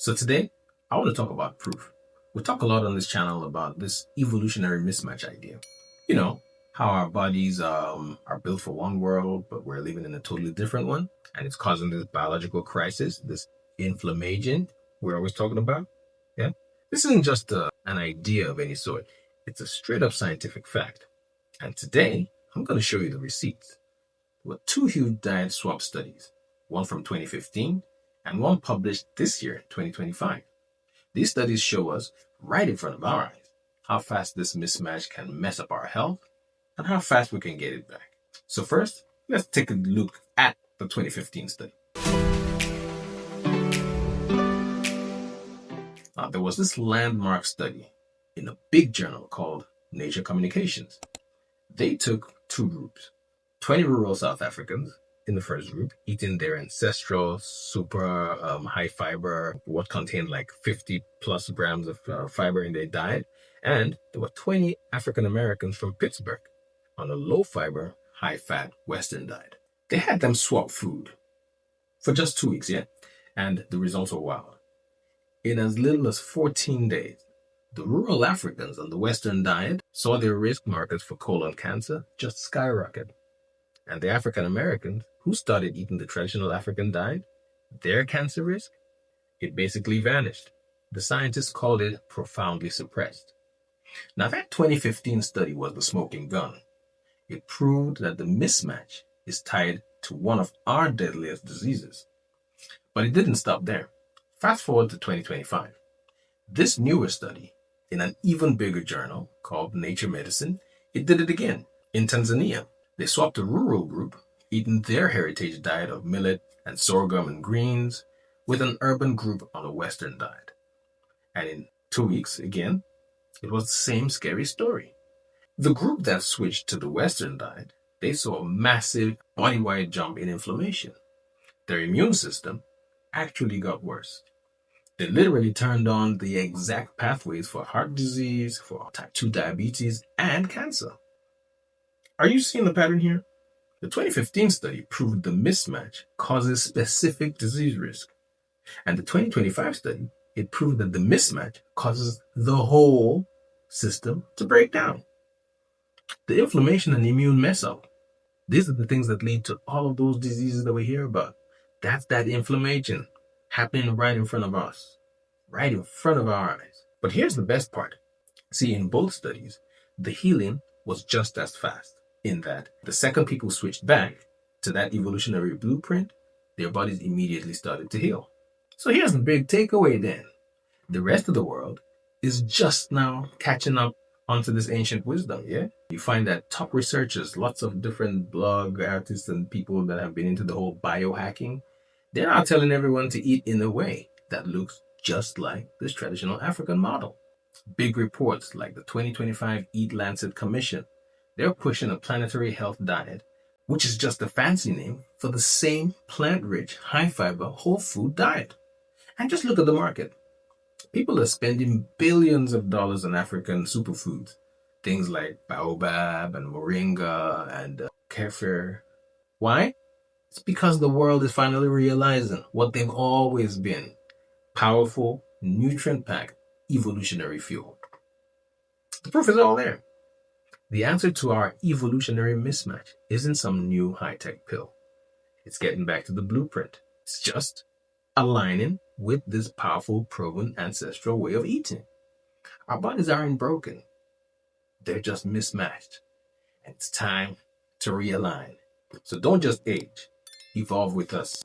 So today, I want to talk about proof. We talk a lot on this channel about this evolutionary mismatch idea. You know, how our bodies are built for one world, but we're living in a totally different one. And it's causing this biological crisis, this inflammation we're always talking about. Yeah. This isn't just an idea of any sort. It's a straight up scientific fact. And today, I'm going to show you the receipts. There were two huge diet swap studies, one from 2015 and one published this year, 2025. These studies show us right in front of our eyes how fast this mismatch can mess up our health and how fast we can get it back. So first, let's take a look at the 2015 study. Now, there was this landmark study in a big journal called Nature Communications. They took two groups, 20 rural South Africans in the first group, eating their ancestral, super high fiber, what contained like 50 plus grams of fiber in their diet. And there were 20 African Americans from Pittsburgh on a low fiber, high fat Western diet. They had them swap food for just 2 weeks, yeah? And the results were wild. In as little as 14 days, the rural Africans on the Western diet saw their risk markers for colon cancer just skyrocket. And the African Americans who started eating the traditional African diet, their cancer risk, it basically vanished. The scientists called it profoundly suppressed. Now that 2015 study was the smoking gun. It proved that the mismatch is tied to one of our deadliest diseases. But it didn't stop there. Fast forward to 2025. This newer study, in an even bigger journal called Nature Medicine, it did it again in Tanzania. They swapped a rural group, eating their heritage diet of millet and sorghum and greens, with an urban group on a Western diet. And in 2 weeks, again, it was the same scary story. The group that switched to the Western diet, they saw a massive body-wide jump in inflammation. Their immune system actually got worse. They literally turned on the exact pathways for heart disease, for type 2 diabetes, and cancer. Are you seeing the pattern here? The 2015 study proved the mismatch causes specific disease risk. And the 2025 study, it proved that the mismatch causes the whole system to break down. The inflammation and immune mess up. These are the things that lead to all of those diseases that we hear about. That's that inflammation happening right in front of us, right in front of our eyes. But here's the best part. See, in both studies, the healing was just as fast, in that the second people switched back to that evolutionary blueprint, their bodies immediately started to heal. So here's the big takeaway then. The rest of the world is just now catching up onto this ancient wisdom, yeah? You find that top researchers, lots of different blog artists and people that have been into the whole biohacking, they're now telling everyone to eat in a way that looks just like this traditional African model. Big reports like the 2025 Eat Lancet Commission, they're pushing a planetary health diet, which is just a fancy name for the same plant-rich, high-fiber, whole food diet. And just look at the market. People are spending billions of dollars on African superfoods, things like baobab and moringa and kefir. Why? It's because the world is finally realizing what they've always been: powerful, nutrient-packed, evolutionary fuel. The proof is all there. The answer to our evolutionary mismatch isn't some new high-tech pill. It's getting back to the blueprint. It's just aligning with this powerful, proven ancestral way of eating. Our bodies aren't broken. They're just mismatched. And it's time to realign. So don't just age. Evolve with us.